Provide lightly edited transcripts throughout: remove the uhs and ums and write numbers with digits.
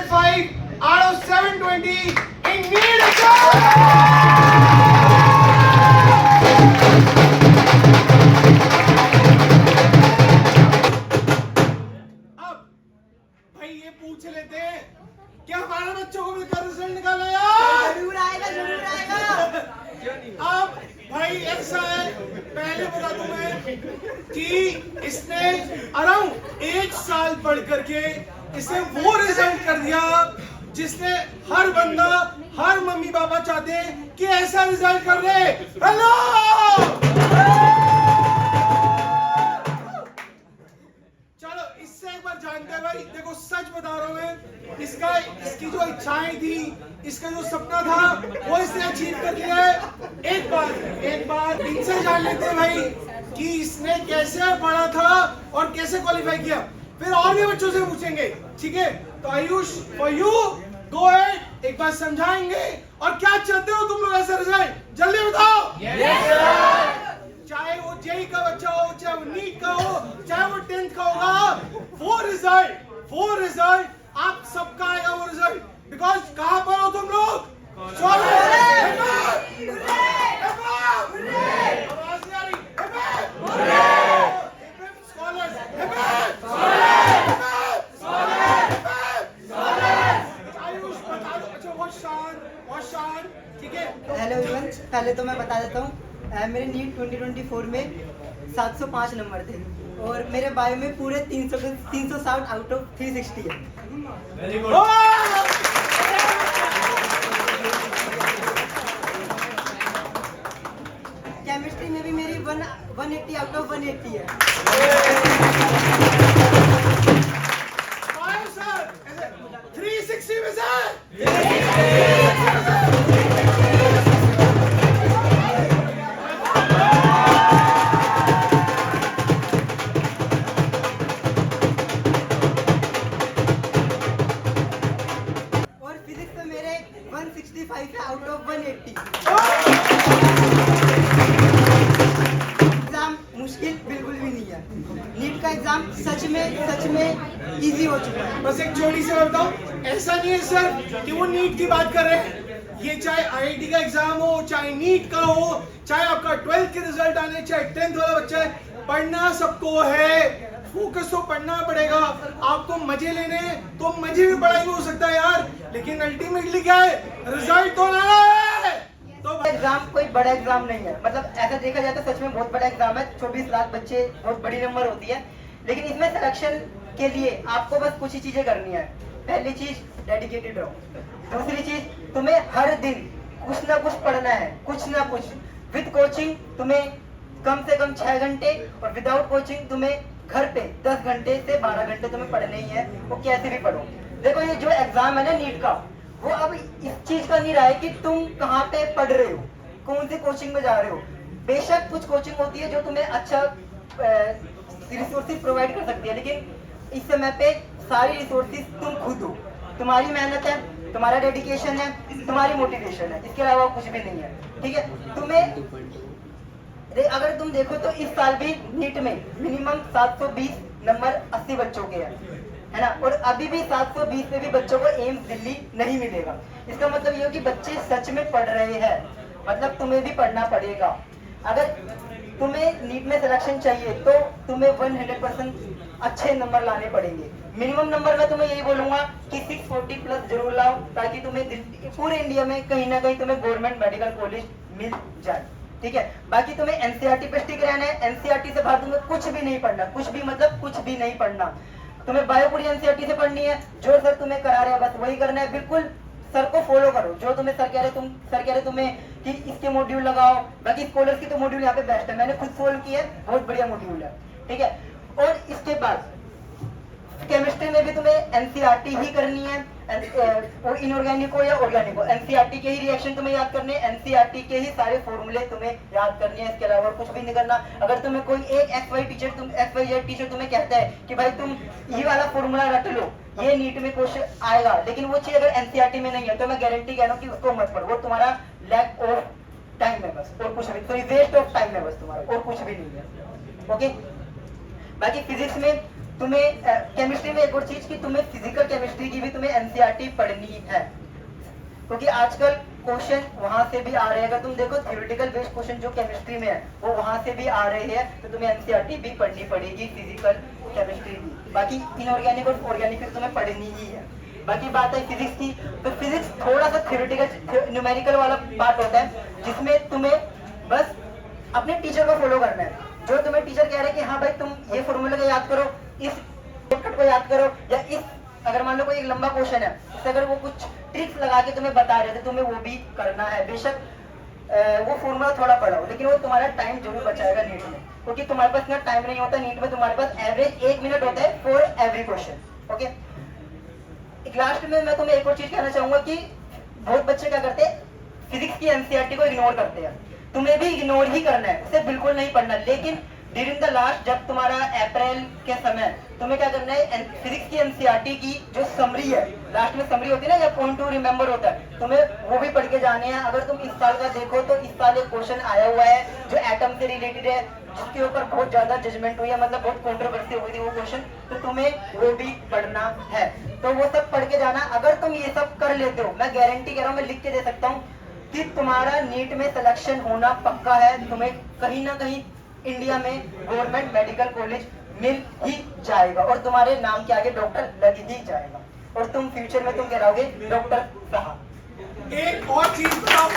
6.5 out of 720 in NEET exam. अब भाई ये पूछ लेते हैं कि हमारे बच्चों को मिलकर रिजल्ट निकाला यार? जरूर आएगा, जरूर आएगा। अब भाई ऐसा है, पहले बता दूं मैं कि इसने अराउंड 1 साल पढ़ करके इसे वो रिजल्ट कर दिया जिसने हर बंदा, हर मम्मी पापा चाहते हैं कि ऐसा रिजल्ट कर दे। हेलो, चलो इससे एक बार जानते हैं भाई। देखो सच बता रहा हूं मैं, इसकी जो इच्छाएं थी, इसका जो सपना था, वो इसने अचीव कर लिया है। एक बार इनसे जान लेते हैं भाई कि इसने कैसे पढ़ा था और कैसे क्वालिफाई किया, फिर और भी बच्चों से पूछेंगे, ठीक है? तो Ayush, for you, go ahead, एक बार समझाएंगे। और क्या चाहते हो तुम लोग ऐसा रिजल्ट, जल्दी बताओ। Yes, sir. चाहे वो जेई का बच्चा हो, चाहे वो नीट का हो, चाहे वो 10th का होगा, वो रिजल्ट आप सबका आएगा वो रिजल्ट। बिकॉज कहां पर हो तुम लोग? आवाज नहीं आ रही। स्कॉलर्स, आयुष बता दो। अच्छा बहुत शान, ठीक है? हेलो एवरीवन, पहले तो मैं बता देता हूँ, मेरे नीट 2024 में 705 नंबर थे और मेरे बायो में पूरे 360 आउट ऑफ 360 है। Very good. केमिस्ट्री में भी मेरी 180 आउट ऑफ 180 है। सर 360 में से और फिजिक्स में मेरे 165 है आउट ऑफ 180। एग्जाम मुश्किल बिल्कुल भी नहीं है। नीट का एग्जाम सच में इजी हो चुका है। बस एक छोटी सी बात बताऊं, ऐसा नहीं है सर कि वो नीट की बात कर रहे हैं। ये चाहे आईआईटी का एग्जाम हो, चाहे नीट का हो, चाहे आपका 12th के रिजल्ट आने, चाहे 10th वाला बच्चा है, पढ़ना सबको है। फोकस तो पढ़ना पड़ेगा। आपको मजे लेने तो मजे भी पढ़ाई में हो सकता है यार, लेकिन अल्टीमेटली क्या है, रिजल्ट तो लाना है। तो एग्जाम कोई बड़ा एग्जाम नहीं है, मतलब ऐसा देखा जाए तो सच में बहुत बड़ा एग्जाम है। 24 लाख बच्चे, बहुत बड़ी नंबर होती है, लेकिन इसमें सिलेक्शन के लिए आपको बस कुछ ही चीजें करनी है। पहली चीज डेडिकेटेड रहो। दूसरी चीज, तुम्हें हर दिन कुछ ना कुछ पढ़ना है, कुछ ना कुछ। विद कोचिंग तुम्हें कम से कम 6 घंटे और विदाउट कोचिंग तुम्हें घर पे 10 घंटे से 12 घंटे तुम्हें पढ़ने ही है, वो कैसे भी पढ़ो। देखो ये जो एग्जाम है ना नीट का, वो अब इस चीज का नहीं रहा है कि तुम कहाँ पे पढ़ रहे हो, कौन सी कोचिंग में जा रहे हो। बेशक कुछ कोचिंग होती है जो तुम्हें अच्छा रिसोर्सेज प्रोवाइड कर सकती है, लेकिन इस समय पे सारी रिसोर्सेज तुम खुद हो। तुम्हारी मेहनत है, तुम्हारा डेडिकेशन है, तुम्हारी मोटिवेशन है, इसके अलावा कुछ भी नहीं है। ठीक है, तुम्हें अगर तुम देखो तो इस साल भी नीट में मिनिमम 720 नंबर 80 बच्चों के हैं, है ना? और अभी भी 720 में भी बच्चों को एम्स दिल्ली नहीं मिलेगा। इसका मतलब ये हो कि बच्चे सच में पढ़ रहे हैं, मतलब तुम्हें भी पढ़ना पड़ेगा। अगर तुम्हें नीट में सिलेक्शन चाहिए तो तुम्हें 100% अच्छे नंबर लाने पड़ेंगे। मिनिमम नंबर में तुम्हें यही बोलूंगा कि 640 प्लस जरूर लाओ, ताकि तुम्हें पूरे इंडिया में कहीं ना कहीं तुम्हें गवर्नमेंट मेडिकल कॉलेज मिल जाए। ठीक है, बाकी तुम्हें एनसीईआरटी पे स्टिक रहना है। एनसीईआरटी से बाहर तुम्हें कुछ भी नहीं पढ़ना, कुछ भी मतलब कुछ भी नहीं पढ़ना। तुम्हें बायो पूरी एनसीईआरटी से पढ़नी है, जो सर तुम्हें करा रहे हैं बस वही करना है। बिल्कुल सर को फॉलो करो, जो तुम्हें सर कह रहे तुम्हें कि इसके मॉड्यूल लगाओ। बाकी स्कॉलर्स की तो मॉड्यूल यहाँ पे बेस्ट है, मैंने खुद सोल्व किया है, बहुत बढ़िया मॉड्यूल है। ठीक है, और इसके बाद केमिस्ट्री में भी तुम्हें एनसीईआरटी ही करनी है, और इनऑर्गेनिक हो या ऑर्गेनिक हो, एनसीईआरटी के ही रिएक्शन तुम्हें याद करने हैं, एनसीईआरटी के ही सारे फॉर्मूले तुम्हें याद करने हैं। इसके अलावा कुछ भी नहीं करना। अगर तुम्हें कोई एक XYZ टीचर तुम्हें कहता है कि भाई तुम ये वाला फॉर्मूला रट लो, ये नीट में क्वेश्चन आएगा, लेकिन वो चीज अगर एनसीईआरटी में नहीं है तो मैं गारंटी कह रहा हूँ कि उसको मत पढ़ो, वो तुम्हारा लैक ऑफ टाइम है बस, और कुछ नहीं। सॉरी, वेस्ट ऑफ टाइम है बस तुम्हारा, और कुछ भी नहीं है। ओके, बाकी फिजिक्स में तुम्हें केमिस्ट्री में एक और चीज कि तुम्हें फिजिकल केमिस्ट्री की भी तुम्हें एनसीईआरटी पढ़नी है, क्योंकि आजकल क्वेश्चन वहां से भी आ रहे हैं। अगर तुम देखो थ्योरेटिकल बेस्ड क्वेश्चन जो केमिस्ट्री में है वो वहां से भी आ रहे हैं, तो तुम्हें एनसीईआरटी भी पढ़नी पड़ेगी फिजिकल केमिस्ट्री की। बाकी इनऑर्गेनिक और ऑर्गेनिक फिर तुम्हें पढ़नी ही है। बाकी बात है फिजिक्स की, तो फिजिक्स थोड़ा सा थ्योरेटिकल न्यूमेरिकल वाला पार्ट होता है, जिसमें तुम्हें बस अपने टीचर को फॉलो करना है। जो तुम्हें टीचर कह रहे हैं कि हाँ भाई तुम ये फॉर्मूला को याद करो, इस शॉर्टकट को याद करो, या इस अगर मान लो कोई एक लंबा क्वेश्चन है तो अगर वो कुछ ट्रिक्स लगा के तुम्हें बता रहे थे, तुम्हें वो भी करना है। बेशक वो फॉर्मूला थोड़ा पढ़ो, लेकिन वो तुम्हारा टाइम जरूर बचाएगा नीट में, क्योंकि तुम्हारे पास इतना टाइम नहीं होता नीट में। तुम्हारे पास एवरेज 1 मिनट होता है for every question. Okay, last में मैं तुम्हें एक और चीज कहना चाहूंगा कि बहुत बच्चे क्या करते हैं, फिजिक्स की एनसीईआरटी को इग्नोर करते हैं। तुम्हें भी इग्नोर ही करना है, उसे बिल्कुल नहीं पढ़ना। लेकिन ड्यूरिंग द लास्ट, जब तुम्हारा अप्रैल के समय, तुम्हें क्या करना है, फिजिक्स की एनसीईआरटी की जो समरी है, लास्ट में समरी होती है ना, या पॉइंट टू रिमेंबर होता है, तुम्हें वो भी पढ़ के जाने हैं। अगर तुम इस साल का देखो तो इस साल एक क्वेश्चन आया हुआ है जो एटम से रिलेटेड है, जिसके ऊपर बहुत ज्यादा जजमेंट हुई है, मतलब बहुत कंट्रोवर्सी हुई थी वो क्वेश्चन, तो तुम्हें वो भी पढ़ना है। तो वो सब पढ़ के जाना। अगर तुम ये सब कर लेते हो, मैं गारंटी कह रहा हूँ, मैं लिख के दे सकता हूँ कि तुम्हारा नीट में सिलेक्शन होना पक्का है। तुम्हें कहीं ना कहीं इंडिया में गवर्नमेंट मेडिकल कॉलेज मिल ही जाएगा, और तुम्हारे नाम के आगे डॉक्टर लग ही जाएगा, और तुम फ्यूचर में तुम कहलाओगे डॉक्टर साहब। एक और चीज बताओ,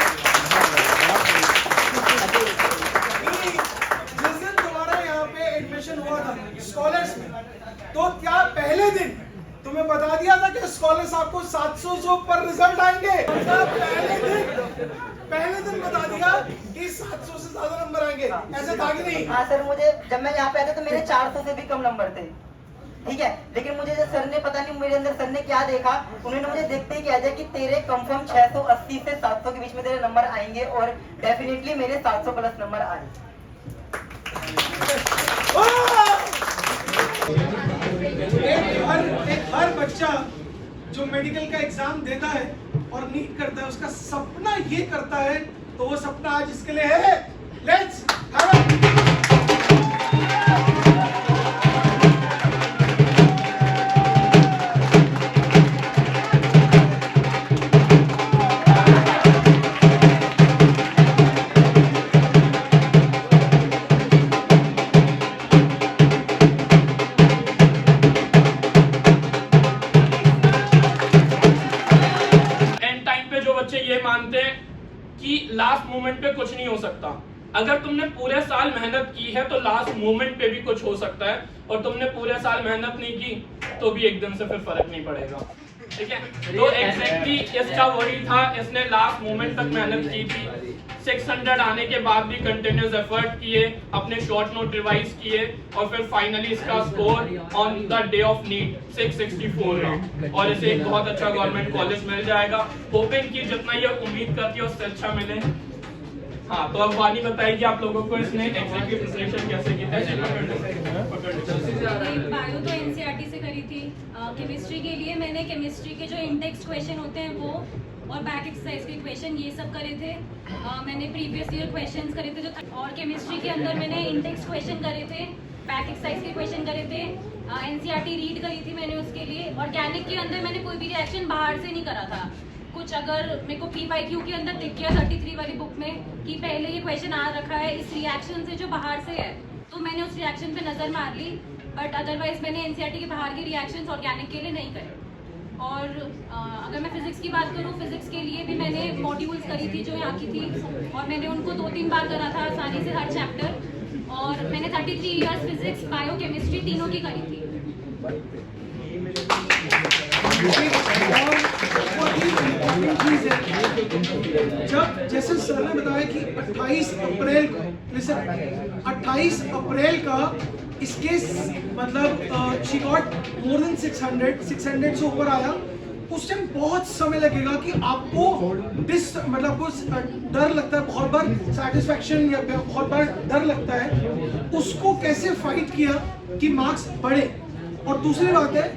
जिस दिन तुम्हारा यहाँ पे एडमिशन हुआ था स्कॉलर्स में, तो क्या पहले दिन तुम्हें बता दिया था कि स्कॉलर्स आपको 700 पर रिजल्ट आएंगे? पहले दिन बता दिया कि 700 से ज्यादा नंबर आएंगे, ऐसा था कि नहीं? हाँ सर, मुझे जब मैं यहाँ पे आया था तो मेरे 400 से भी कम नंबर थे, ठीक है। लेकिन मुझे जो सर ने, पता नहीं मेरे अंदर सर ने क्या देखा, उन्होंने मुझे देखते ही कहा जाए कि तेरे कंफर्म 680 से 700 के बीच में तेरे नंबर आएंगे, और डेफिनेटली मेरे 700 प्लस नंबर आए। हर बच्चा जो मेडिकल का एग्जाम देता है और नीट करता है, उसका सपना ये करता है, तो वो सपना आज इसके लिए है। लेट्स मानते हैं कि लास्ट मोमेंट पे कुछ नहीं हो सकता। अगर तुमने पूरे साल मेहनत की है तो लास्ट मोमेंट पे भी कुछ हो सकता है, और तुमने पूरे साल मेहनत नहीं की तो भी एकदम से फिर फर्क नहीं पड़ेगा, ठीक है। तो एग्जैक्टली इसका वही था, इसने लास्ट मोमेंट तक मेहनत की थी। 600 आने के बाद भी कंटिन्यूस एफर्ट किए, अपने शॉर्ट नोट रिवाइज किए, और फिर फाइनली इसका score on the day of NEET 664 रहा, और इसे एक बहुत अच्छा गवर्नमेंट कॉलेज मिल जाएगा। होपिंग कि जितना ये उम्मीद करती है उससे अच्छा मिले। हाँ, तो अब वानी बताएगी आप लोगों को इसने एग्जाम की प्रिपरेशन कैसे की थी। बायो तो एनसीईआरटी से करी थी। केमिस्ट्री के लिए मैंने केमिस्ट्री के जो इंडेक्स क्वेश्चन होते हैं वो, और बैक एक्सरसाइज के क्वेश्चन, ये सब करे थे। मैंने प्रीवियस ईयर क्वेश्चंस करे थे और केमिस्ट्री के अंदर मैंने इंडेक्स क्वेश्चन करे थे, बैक एक्सरसाइज के क्वेश्चन करे थे, एनसीईआरटी रीड करी थी मैंने उसके लिए। ऑर्गेनिक के अंदर मैंने कोई भी रिएक्शन बाहर से नहीं करा था। कुछ अगर मेरे को PYQ के अंदर दिख गया 33 वाली बुक में कि पहले ये क्वेश्चन आ रखा है इस रिएक्शन से जो बाहर से है, तो मैंने उस रिएक्शन पे नजर मार ली, बट अदरवाइज मैंने एनसीईआरटी के बाहर के रिएक्शंस ऑर्गेनिक के लिए नहीं करे। और अगर मैं फिजिक्स की बात करूँ, फिजिक्स के लिए भी मैंने मॉड्यूल्स करी थी जो यहाँ की थी, और मैंने उनको 2-3 बार करा था आसानी से हर चैप्टर, और मैंने 33 इयर्स फिजिक्स, बायो, केमिस्ट्री तीनों की करी थी। जब जैसे सर ने बताया कि 28 अप्रैल को, 28 अप्रैल का इसके मतलब शी गॉट मोर देन 600 से ऊपर आया। उस टाइम बहुत समय लगेगा कि आपको मतलब आपको डर लगता है, बहुत बार सेटिस्फैक्शन या बहुत बार डर लगता है, उसको कैसे फाइट किया कि मार्क्स बढ़े। और दूसरी बात है,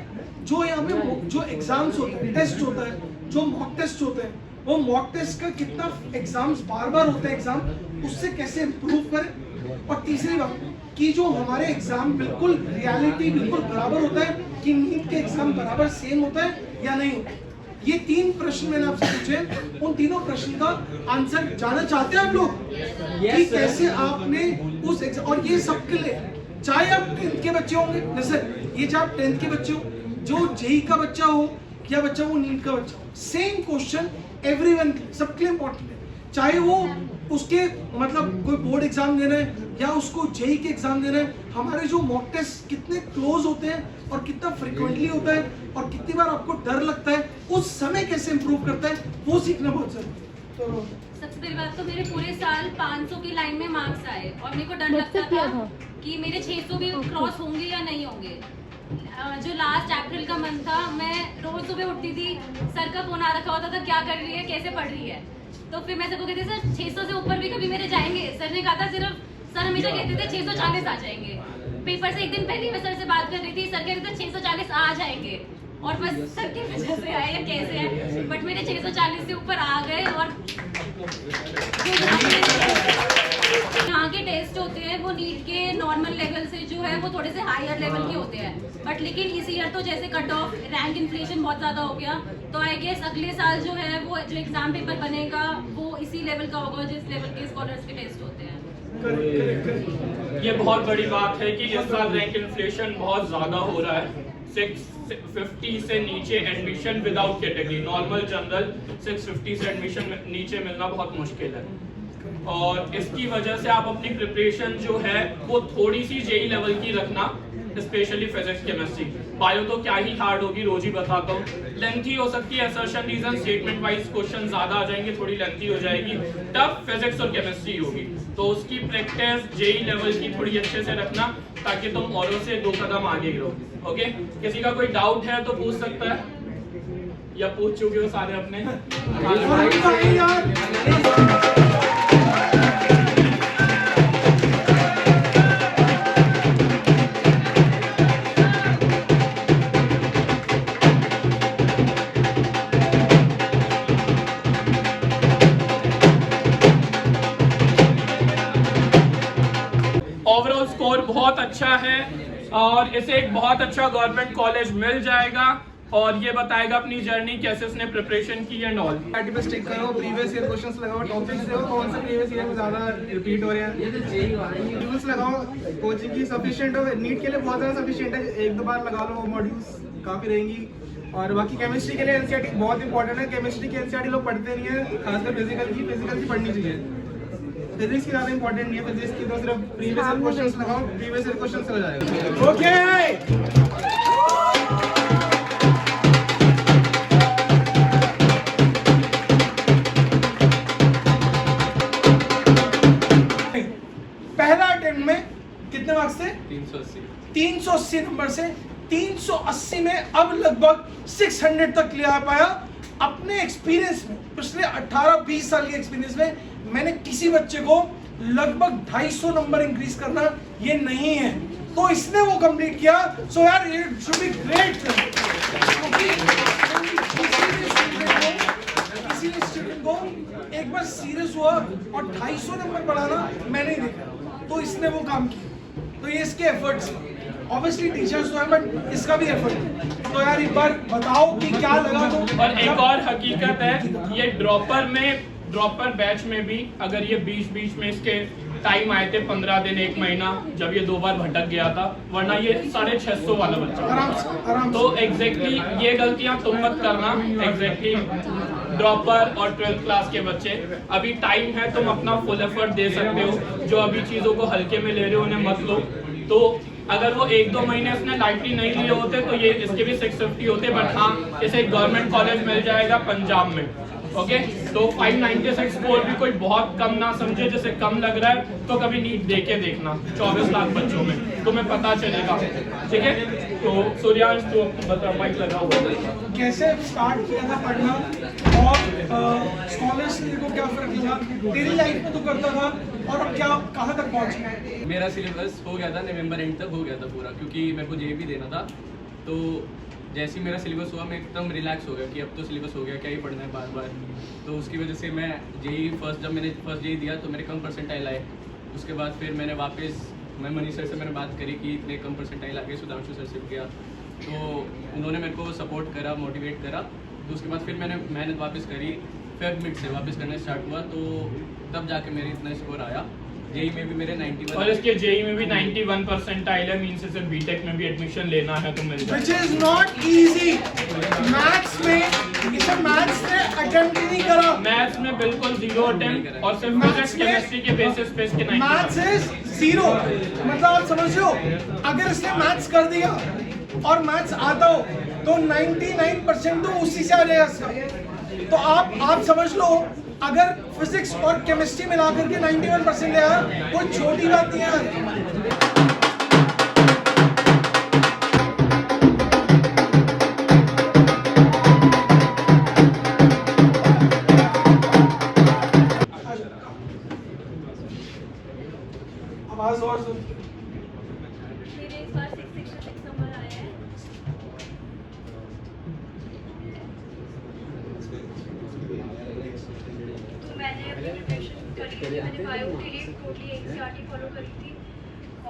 जो यहाँ पे जो एग्जाम्स होते हैं, टेस्ट होता है, जो मॉक टेस्ट होते हैं, वो मॉक टेस्ट का कितना एग्जाम्स बार बार होते हैं एग्जाम, उससे कैसे इम्प्रूव करें। और तीसरी बात, कि जो हमारे एग्जाम बिल्कुल रियलिटी बिल्कुल बराबर होता है कि नीट के एग्जाम बराबर सेम होता है या नहीं होता है? ये 3 प्रश्न मैंने आपसे पूछे, उन तीनों प्रश्न का आंसर जानना चाहते हैं आप लोग कि कैसे आपने उस एग्जाम, और ये सबके लिए, चाहे आप 10th के बच्चे होंगे, जैसे ये चाहे आप 10th के बच्चे हो, जो जेई का बच्चा हो या बच्चा वो नीट का बच्चा हो, सेम क्वेश्चन एवरीवन, सबके लिए इंपॉर्टेंट है। चाहे वो उसके मतलब कोई बोर्ड एग्जाम देना है या उसको जेई के एग्जाम देना है, हमारे जो मॉक टेस्ट कितने क्लोज होते हैं और कितना फ्रिक्वेंटली होता है और कितनी बार आपको डर लगता है, उस समय कैसे इंप्रूव करता है, वो सीखना बहुत जरूरी है। तो सबसे पहली बात तो मेरे पूरे साल 500 की लाइन में मार्क्स आए और मेरे को डर लगता था कि मेरे 600 भी क्रॉस होंगे या नहीं होंगे। जो लास्ट अप्रैल का मंथ था, मैं रोज सुबह उठती थी, सर का फोन आ रखा होता था, क्या कर रही है, कैसे पढ़ रही है। तो फिर मैं सर को कहती थी, सर 600 से ऊपर भी कभी मेरे जाएंगे। सर ने कहा था सिर्फ, सर हमेशा कहते थे 640 आ जाएंगे। पेपर से एक दिन पहले मैं सर से बात कर रही थी, सर कहते थे 640 आ जाएंगे, और बस सर की वजह से आए या कैसे आए, बट मेरे 640 से ऊपर आ गए। और यहाँ के टेस्ट होते हैं वो नीट के नॉर्मल लेवल से जो है वो थोड़े से हायर लेवल के होते हैं, बट लेकिन इस ईयर तो जैसे कट ऑफ रैंक इन्फ्लेशन बहुत ज्यादा हो गया, तो आई गेस अगले साल जो है वो जो एग्जाम पेपर बनेगा वो इसी लेवल का होगा जिस लेवल के स्कॉलर्स के टेस्ट होते हैं। ये बहुत बड़ी बात है कि इस साल रैंक इन्फ्लेशन बहुत ज्यादा हो रहा है। 650 से नीचे admission without category, normal general 650 से एडमिशन नीचे मिलना बहुत मुश्किल है, और इसकी वजह से आप अपनी प्रिपरेशन जो है वो थोड़ी सी जेई लेवल की रखना, स्पेशली फिजिक्स केमिस्ट्री। बायो तो क्या ही हार्ड होगी, रोज ही बताता हूँ, लेंथी हो सकती है, assertion reason statement wise question ज्यादा आ जाएंगे, थोड़ी लेंथी हो जाएगी, टफ फिजिक्स और केमिस्ट्री होगी, तो उसकी प्रैक्टिस जेई लेवल की थोड़ी अच्छे से रखना ताकि तुम औरों से 2 कदम आगे गिरो। ओके, किसी का कोई डाउट है तो पूछ सकता है, या पूछ चुके हो सारे अपने? ओवरऑल स्कोर बहुत अच्छा है और इसे एक बहुत अच्छा गवर्नमेंट कॉलेज मिल जाएगा, और ये बताएगा अपनी जर्नी कैसे उसने प्रिपरेशन की एंड ऑल। पे स्टिक करो, प्रीवियस ईयर क्वेश्चंस लगाओ, टॉपिक्स देखो कौन से प्रीवियस ईयर में ज्यादा रिपीट हो रहे हैं, मॉड्यूल्स लगाओ, कोचिंग की सफिशिएंट हो, नीट के लिए बहुत ज्यादा सफिशिएंट है, 1-2 बार लगा लो, मॉड्यूल्स काफी रहेंगी। और बाकी केमिस्ट्री के लिए एनसीईआरटी बहुत इंपॉर्टेंट है, केमिस्ट्री की एनसीईआरटी लोग पढ़ते नहीं है, खासकर फिजिकल की पढ़नी चाहिए। फिजिक्स की ज्यादा इंपॉर्टेंट नहीं है, फिजिक्स की तो सिर्फ प्रीवियस ईयर क्वेश्चंस लगाओ, प्रीवियस ईयर क्वेश्चंस हो जाएगा। ओके, पहला अटेम्प्ट में कितने मार्क्स थे? 380 नंबर से 380 में अब लगभग 600 तक ले आ पाया। अपने एक्सपीरियंस में, पिछले 18-20 साल के एक्सपीरियंस में, मैंने किसी बच्चे को लगभग 250 नंबर इंक्रीज करना ये नहीं है, तो इसने वो कंप्लीट किया। सो यार इट शुड बी ग्रेट, इसीलिए स्टूडेंट को एक बार सीरियस हुआ और 250 नंबर बढ़ाना मैंने नहीं देखा, तो इसने वो काम किया, तो ये इसके एफर्ट्स, ऑब्वियसली टीचर्स तो है बट इसका भी एफर्ट है। तो यार एक बार बताओ कि क्या लगा। तो और एक और हकीकत है, ये ड्रॉपर बैच में भी अगर ये बीच में इसके टाइम आए थे 15 दिन 1 महीना, जब ये 2 बार भटक गया था, वरना ये 650 वाला बच्चा आराम से। तो एग्जैक्टली ये गलतियां तुम मत करना, एग्जैक्टली ड्रॉपर और 12th क्लास के बच्चे, अभी टाइम है, तुम अपना फुल एफर्ट दे सकते हो, जो अभी चीजों को हल्के में ले रहे हो उन्हें मत लो। तो अगर वो 1-2 महीने इसने लाइटली नहीं लिए होते तो ये इसके भी 650 होते, बट हाँ इसे एक गवर्नमेंट कॉलेज मिल जाएगा पंजाब में। ओके, तो 596 स्कोर भी कोई बहुत कम ना समझे, जैसे कम लग रहा है तो कभी नीट दे के देखना 24 लाख बच्चों में, तुम्हें पता चलेगा। ठीक है, तो सूर्यांश तो बता, माइक लगाओ, कैसे स्टार्ट किया था पढ़ना और स्कॉलर्स को क्या फर्क लगा, तेरी लाइफ में तो करता था और अब क्या कहाँ तक पहुँचा? मेरा सिलेबस हो गया था, नवंबर एंड तक हो गया था पूरा, क्योंकि मेरे को जेईई भी देना था। तो जैसे ही मेरा सिलेबस हुआ मैं एकदम रिलैक्स हो गया कि अब तो सिलेबस हो गया, क्या ही पढ़ना है बार बार। तो उसकी वजह से मैं जेईई जब मैंने फर्स्ट जेईई दिया तो मेरे कम परसेंटाइल आए। उसके बाद फिर मैंने वापस मैं मनीष सर से मैंने बात करी कि इतने कम परसेंटाइल आ गए, सुधांशु सर से भी किया, तो उन्होंने मेरे को सपोर्ट करा, मोटिवेट करा। तो उसके बाद फिर मैंने मेहनत वापस करी, फेब मिड से वापस करना स्टार्ट हुआ, तो तब जाके मेरे इतना स्कोर आया। जेई में भी मेरे 91 और इसके जेई में भी 91 परसेंटाइल है, मींस इसे बीटेक में भी एडमिशन लेना है तो मिल which जाएगा। is not easy। मैथ्स में इसे मैथ्स ने अटेम्प्ट ही नहीं करा। मैथ्स में बिल्कुल 0 अटेम्प्ट और सिर्फ Maths फिजिक्स में- केमिस्ट्री के बेसिस पे इसके मैथ्स 91। इज 0। मतलब आप समझ रहे हो, अगर इसने मैथ्स कर दिया और मैथ्स आता हो तो 99% तो उसी से आ जाएगा इसका। तो आप समझ लो, अगर फिजिक्स और केमिस्ट्री मिलाकर के 91% ले आया, कोई छोटी बात नहीं है। आवाज और सुन। मेरे इस बार 666 नंबर आए हैं। तो मैंने अपनी प्रिपरेशन करी थी, मैंने बायो के लिए टोटली एनसीईआरटी फॉलो करी थी,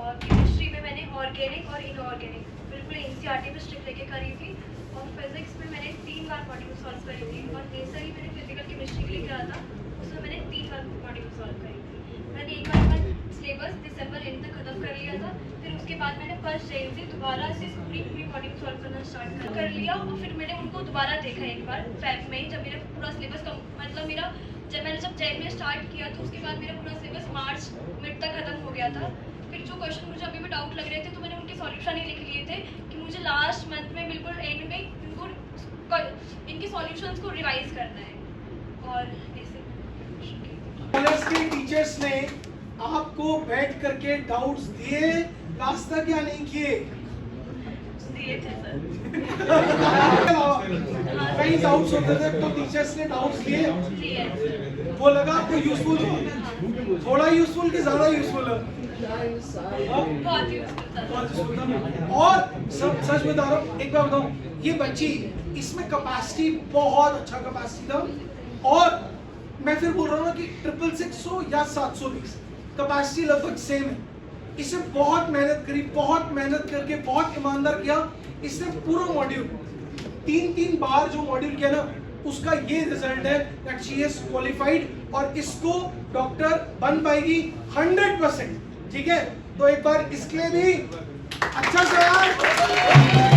और केमिस्ट्री में मैंने ऑर्गेनिक और इनऑर्गेनिक बिल्कुल एनसीईआरटी पे स्ट्रिक्ट लेके करी थी, और फिजिक्स में मैंने 3 बार मॉड्यूल सॉल्व करी थी, और नेसरी मैंने फिजिकल केमिस्ट्री के लिए करा था, उसमें मैंने 3 बार मॉड्यूल सॉल्व करी थी। मैंने एक बार सिलेबस दिसंबर एंड तक खत्म कर लिया था, फिर उसके बाद मैंने फर्स्ट डे से दोबारा से पूरी मॉड्यूल सॉल्व करना स्टार्ट कर लिया, और फिर मैंने उनको दोबारा देखा एक बार फेब में, जब मेरा पूरा सिलेबस मतलब मेरा जब जैन में स्टार्ट किया तो उसके बाद मेरा पूरा सिलेबस मार्च मिड तक खत्म हो गया था। फिर जो क्वेश्चन मुझे अभी भी डाउट लग रहे थे तो मैंने उनके सॉल्यूशन ही लिख लिए थे कि मुझे लास्ट मंथ में बिल्कुल एंड में इनके सॉल्यूशंस को रिवाइज करना है। और ऐसे कॉलेज के टीचर्स ने आपको बैठ करके डाउट्स दिए लास्ट तक या नहीं किए? दिए थे सर। कई डाउट्स होते थे तो टीचर्स ने डाउट्स दिए, दिए वो लगा आपको यूजफुल हो, थोड़ा यूजफुल कि ज्यादा यूजफुल है? बहुत यूजफुल था। बहुत useful था। और सच बता रहा हूँ, एक बार बताऊँ, ये बच्ची, इसमें कैपेसिटी बहुत अच्छा कैपेसिटी था, और मैं फिर बोल रहा हूँ ना कि 666 या 720 कैपेसिटी लगभग सेम है। इसने बहुत मेहनत करी, बहुत मेहनत करके बहुत ईमानदार किया। इसने पूरा मॉड्यूल 3 बार जो मॉड्यूल किया ना, उसका ये रिजल्ट है दैट शी इज क्वालिफाइड, और इसको डॉक्टर बन पाएगी 100%। ठीक है, तो एक बार इसके लिए भी अच्छा सा